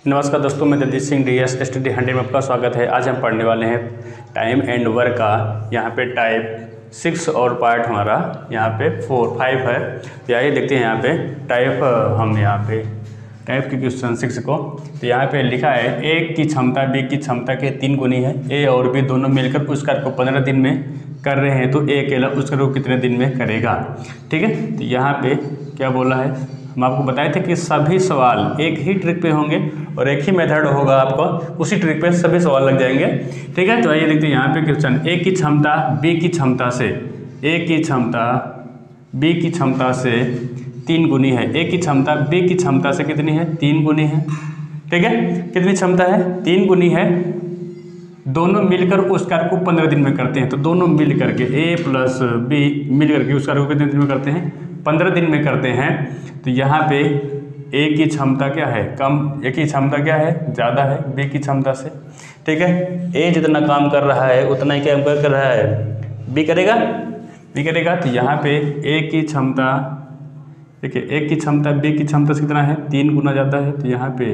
नमस्कार दोस्तों, मैं दलजीत सिंह DS स्टडी 100 में आपका स्वागत है। आज हम पढ़ने वाले हैं टाइम एंड वर्क का। यहाँ पे टाइप 6 और पार्ट हमारा यहाँ पे 5 है। तो आइए देखते हैं यहाँ पे टाइप टाइप के क्वेश्चन 6 को। तो यहाँ पे लिखा है ए की क्षमता बी की क्षमता के 3 गुनी है। ए और बी दोनों मिलकर उस कार्य को 15 दिन में कर रहे हैं, तो ए अकेला उस कार्य को कितने दिन में करेगा। ठीक है, तो यहाँ पे क्या बोला है, हम आपको बताए थे कि सभी सवाल एक ही ट्रिक पे होंगे और एक ही मेथड होगा, आपको उसी ट्रिक पे सभी सवाल लग जाएंगे। ठीक है, तो आइए देखते हैं यहाँ पे क्वेश्चन। ए की क्षमता बी की क्षमता से, ए की क्षमता बी की क्षमता से 3 गुनी है। ए की क्षमता बी की क्षमता से कितनी है? 3 गुनी है। ठीक है, कितनी क्षमता है? 3 गुनी है। दोनों मिलकर उस कार्य को 15 दिन में करते हैं, तो दोनों मिल करके ए प्लस बी मिल करके उस कार्य को कितने दिन में करते हैं? 15 दिन में करते हैं। तो यहाँ पे ए की क्षमता क्या है? कम। ए की क्षमता क्या है? ज़्यादा है बी की क्षमता से। ठीक है, ए जितना काम कर रहा है उतना ही क्या कर रहा है? बी करेगा, बी करेगा। तो यहाँ पे ए की क्षमता, देखिए ए की क्षमता बी की क्षमता से कितना है? 3 गुना ज़्यादा है। तो यहाँ पे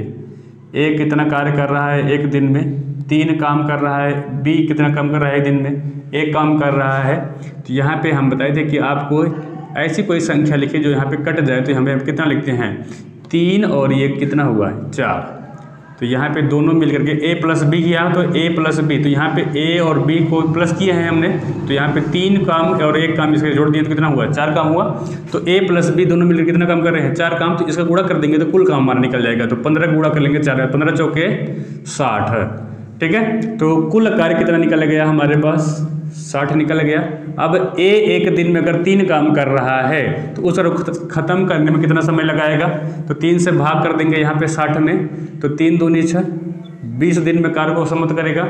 ए कितना कार्य कर रहा है एक दिन में? 3 काम कर रहा है। बी कितना काम कर रहा है एक दिन में? 1 काम कर रहा है। तो यहाँ पे हम बताए थे कि आपको ऐसी कोई संख्या लिखिए जो यहाँ पे कट जाए, तो हमें कितना लिखते हैं? 3 और ये कितना हुआ है? 4। तो यहाँ पे दोनों मिल करके ए प्लस बी किया, तो ए प्लस बी, तो यहाँ पे ए और बी को प्लस किए हैं हमने, तो यहाँ पे 3 काम और 1 काम इसके जोड़ दिए तो कितना हुआ? 4 काम हुआ। तो ए प्लस बी दोनों मिलकर कितना काम कर रहे हैं? 4 काम। तो इसका गुणा कर देंगे तो कुल काम हमारा निकल जाएगा। तो 15 गुणा कर लेंगे 4, 15 चौके 60। ठीक है, तो कुल कार्य कितना निकल गया हमारे पास? 60 निकल गया। अब ए एक दिन में अगर 3 काम कर रहा है तो उस खत्म करने में कितना समय लगाएगा? तो 3 से भाग कर देंगे यहाँ पे 60 में, तो 3 दूनी 6, 20 दिन में कार्य को समाप्त करेगा।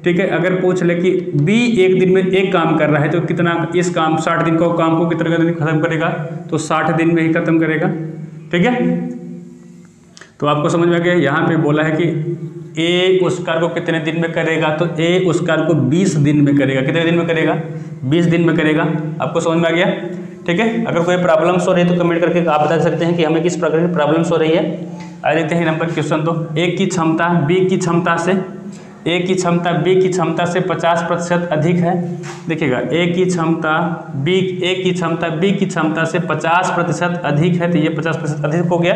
ठीक है, अगर पूछ ले कि बी एक दिन में 1 काम कर रहा है तो कितना इस काम 60 दिन का काम को कितना दिन खत्म करेगा? तो 60 दिन में ही खत्म करेगा। ठीक है, तो आपको समझ में आ गया। यहाँ पे बोला है कि ए उस कार्य को कितने दिन में करेगा? तो ए उस कार्य को 20 दिन में करेगा। कितने दिन में करेगा? 20 दिन में करेगा। आपको समझ में आ गया। ठीक है, अगर कोई प्रॉब्लम्स हो रही है तो कमेंट करके आप बता सकते हैं कि हमें किस प्रकार की प्रॉब्लम्स हो रही है। आइए देखते हैं नंबर क्वेश्चन। तो ए की क्षमता बी की क्षमता से, ए की क्षमता बी की क्षमता से 50% अधिक है। देखिएगा, ए की क्षमता बी की क्षमता से 50% अधिक है, तो ये 50% अधिक हो गया।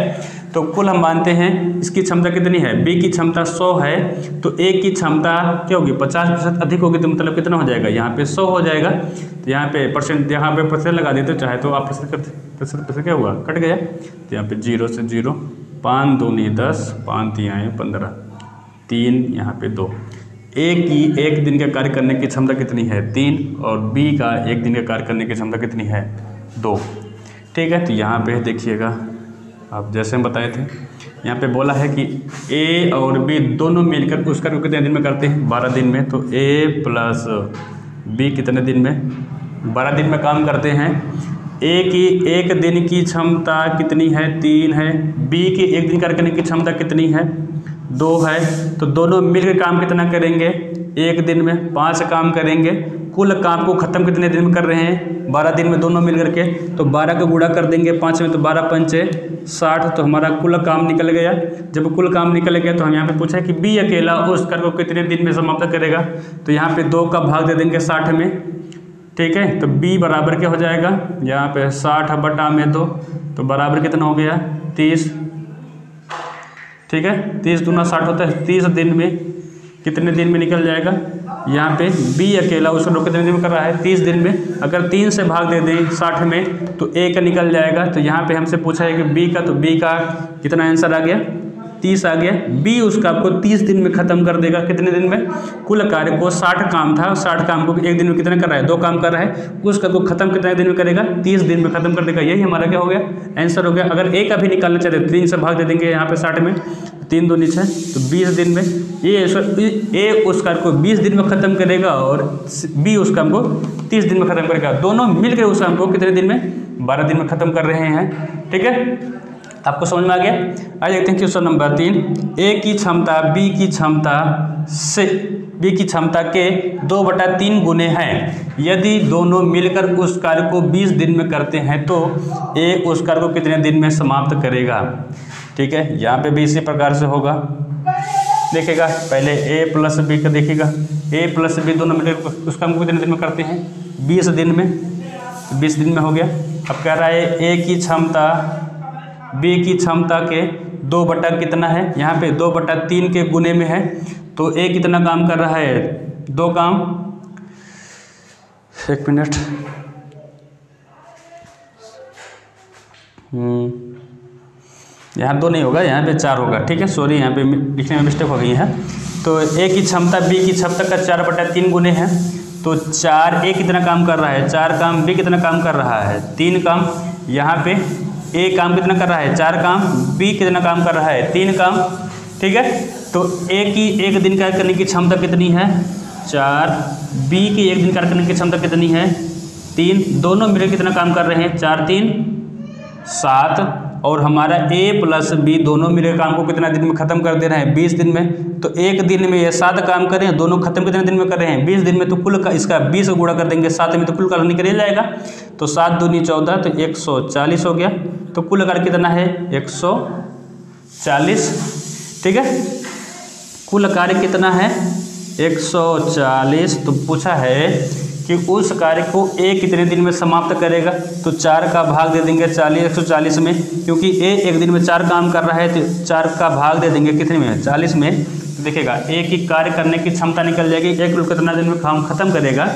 तो कुल हम मानते हैं इसकी क्षमता कितनी है? बी की क्षमता 100 है, तो ए की क्षमता क्या होगी? 50% अधिक होगी, तो मतलब कितना हो जाएगा? यहाँ पे 100 हो जाएगा। तो यहाँ पे परसेंट, यहाँ पे परसेंट लगा देते, चाहे तो आप परसेंट क्या हुआ? कट गया। तो यहाँ पे 0 से 0, 5 दूनी 10, 5 तिहाई 15, 3 यहाँ पे 2। ए की एक दिन का कार्य करने की क्षमता कितनी है? 3, और बी का एक दिन का कार्य करने की क्षमता कितनी है? 2। ठीक है, तो यहाँ पे देखिएगा, आप जैसे हम बताए थे, यहाँ पे बोला है कि ए और बी दोनों मिलकर उस कार्य को कितने दिन में करते हैं? 12 दिन में। तो ए प्लस बी कितने दिन में? 12 दिन में काम करते हैं। ए की एक दिन की क्षमता कितनी है? 3 है। बी की एक दिन कार्य करने की क्षमता कितनी है? 2 है। तो दोनों मिलकर काम कितना करेंगे? एक दिन में 5 काम करेंगे। कुल काम को खत्म कितने दिन में कर रहे हैं? 12 दिन में दोनों मिल करके। तो 12 का गुणा कर देंगे 5 में, तो 12 पंचे 60, तो हमारा कुल काम निकल गया। जब कुल काम निकल गया तो हम यहाँ पे पूछा है कि बी अकेला उस कार्य को कितने दिन में समाप्त करेगा। तो यहाँ पे 2 का भाग दे देंगे 60 में। ठीक है, तो बी बराबर क्या हो जाएगा? यहाँ पे 60 बटा में 2, तो बराबर कितना हो गया? 30। ठीक है, 30 दूना 60 होता है। 30 दिन में कितने दिन में निकल जाएगा? यहाँ पे बी अकेला उसको कितने दिन में कर रहा है? 30 दिन में। अगर 3 से भाग दे दें 60 में तो ए का निकल जाएगा। तो यहाँ पे हमसे पूछा है कि बी का, तो बी का कितना आंसर आ गया? 30 आ गया। बी उसका आपको 30 दिन में खत्म कर देगा। कितने दिन में? कुल कार्य को 60 काम था, 60 काम को एक दिन में कितना कर रहा है? 2 काम कर रहा है। उस कार्य को खत्म कितने दिन में करेगा? 30 दिन में खत्म कर देगा। यही हमारा क्या हो गया? आंसर हो गया। अगर ए का भी निकालना चाहते 3 से भाग दे देंगे यहाँ पे 60 में, 3 दूनी 6, तो 20 दिन में। ए उस कार्य को 20 दिन में खत्म करेगा और बी उस काम को 30 दिन में खत्म करेगा। दोनों मिलकर उस काम को कितने दिन में? 12 दिन में खत्म कर रहे हैं। ठीक है, आपको समझ में आ गया। आइए देखते हैं क्वेश्चन नंबर 3। ए की क्षमता बी की क्षमता से, बी की क्षमता के 2/3 गुने हैं। यदि दोनों मिलकर उस कार्य को 20 दिन में करते हैं तो ए उस कार्य को कितने दिन में समाप्त करेगा। ठीक है, यहाँ पे भी इसी प्रकार से होगा। देखेगा, पहले ए प्लस बी का देखिएगा, ए प्लस बी दोनों मिलकर उसका हमको कितने दिन में करते हैं, 20 दिन में, 20 दिन में हो गया। अब कह रहा है ए की क्षमता बी की क्षमता के 2 बटा कितना है, यहाँ पे 2/3 के गुने में है, तो ए कितना काम कर रहा है, 2 काम, 1 मिनट, यहाँ 2 नहीं होगा, यहाँ पे 4 होगा, ठीक है, सॉरी यहाँ पे लिखने में मिस्टेक हो गई है। तो ए की क्षमता बी की क्षमता का 4/3 गुने है, तो 4 ए कितना काम कर रहा है, 4 काम, बी कितना काम कर रहा है, 3 काम, यहाँ पे ए काम कितना कर रहा है, 4 काम, बी कितना काम कर रहा है, 3 काम, ठीक है। तो ए की 1 दिन कार्य करने की क्षमता कितनी है, 4, बी की 1 दिन कार्य करने की क्षमता कितनी है, 3, दोनों मिलकर कितना काम कर रहे हैं, 4 3 7, और हमारा ए प्लस बी दोनों मिलकर काम को कितना दिन में खत्म कर दे रहे हैं, 20 दिन में। तो 1 दिन में ये 7 काम कर रहे हैं, दोनों खत्म कितने दिन में कर रहे हैं, 20 दिन में। तो कुल का इसका 20 को गुणा कर देंगे 7 में, तो कुल का निकल जाएगा। तो 7 दूनी 14, तो 140 हो गया। तो कुल कार्य कितना है, 140, ठीक है, कुल कार्य कितना है, 140। तो पूछा है कि उस कार्य को ए कितने दिन में समाप्त करेगा, तो 4 का भाग दे देंगे 140 में, क्योंकि ए 1 दिन में 4 काम कर रहा है, तो 4 का भाग दे देंगे कितने में, 40 में। तो देखिएगा ए की कार्य करने की क्षमता निकल जाएगी, एक कुल कितना दिन में काम खत्म करेगा,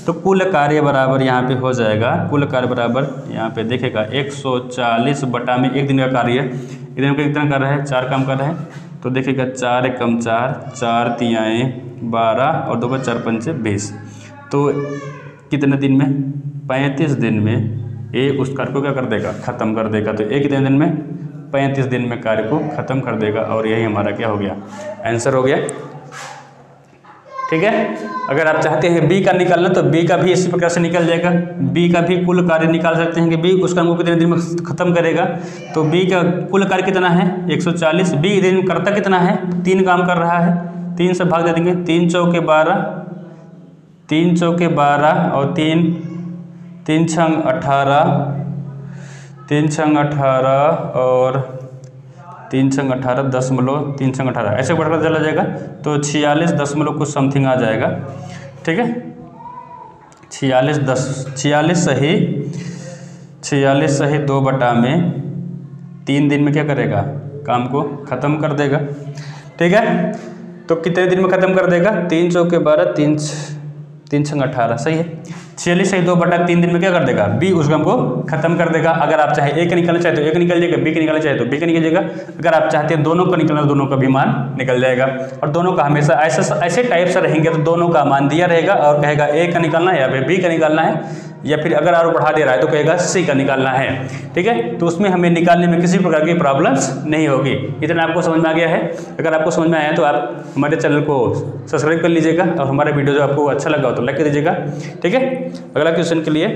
तो कुल कार्य बराबर यहाँ पे हो जाएगा, कुल कार्य बराबर यहाँ पे देखिएगा 140 बटा में 1 दिन का कार्य है, 1 दिन का कितना कर रहा है, 4 काम कर रहा है। तो देखिएगा 4 एकम 4, 4 तियाएँ 12 और 2 का 4 पंचे 20। तो कितने दिन में, 35 दिन में ए उस कार्य को क्या कर देगा, खत्म कर देगा। तो ए कितने दिन में, 35 दिन में कार्य को खत्म कर देगा, और यही हमारा क्या हो गया, आंसर हो गया, ठीक है। अगर आप चाहते हैं बी का निकालना, तो बी का भी इसी प्रकार से निकल जाएगा, बी का भी कुल कार्य निकाल सकते हैं कि बी उस काम को कितने दिन में खत्म करेगा। तो बी का कुल कार्य कितना है, 140, बी दिन करता कितना है, 3 काम कर रहा है, 3 से भाग दे देंगे, 3 चौके 12, 3 चौके 12 और 3 छंग 18, 3 छंग 18 और 3 छंग 18 दशमलव 3 छंग 18 ऐसे बढ़कर चला जाएगा। तो 46 दशमलव कुछ समथिंग आ जाएगा, ठीक है, 46 सही 2 बटा में 3 दिन में क्या करेगा, काम को खत्म कर देगा, ठीक है। तो कितने दिन में खत्म कर देगा, 3 चौके 12, 3 छंग 18, सही है। 46 सही 2 बटा 3 दिन में क्या कर देगा, बी उस काम को खत्म कर देगा। अगर आप चाहे ए का निकालना चाहे तो ए का निकल जाएगा, बी का निकालना चाहे तो बी का निकल जाएगा। अगर आप चाहते हैं दोनों का निकलना, दोनों का भी मान निकल जाएगा। और दोनों का हमेशा ऐसे टाइप से रहेंगे तो दोनों का मान दिया रहेगा और कहेगा ए का निकालना है या फिर बी का निकालना है, या फिर अगर और बढ़ा दे रहा है तो कहेगा सी का निकालना है, ठीक है। तो उसमें हमें निकालने में किसी प्रकार की प्रॉब्लम्स नहीं होगी। इतना आपको समझ में आ गया है। अगर आपको समझ में आया तो आप हमारे चैनल को सब्सक्राइब कर लीजिएगा, और हमारा वीडियो जो आपको अच्छा लगा हो तो लाइक कर दीजिएगा, ठीक है। अगला क्वेश्चन के लिए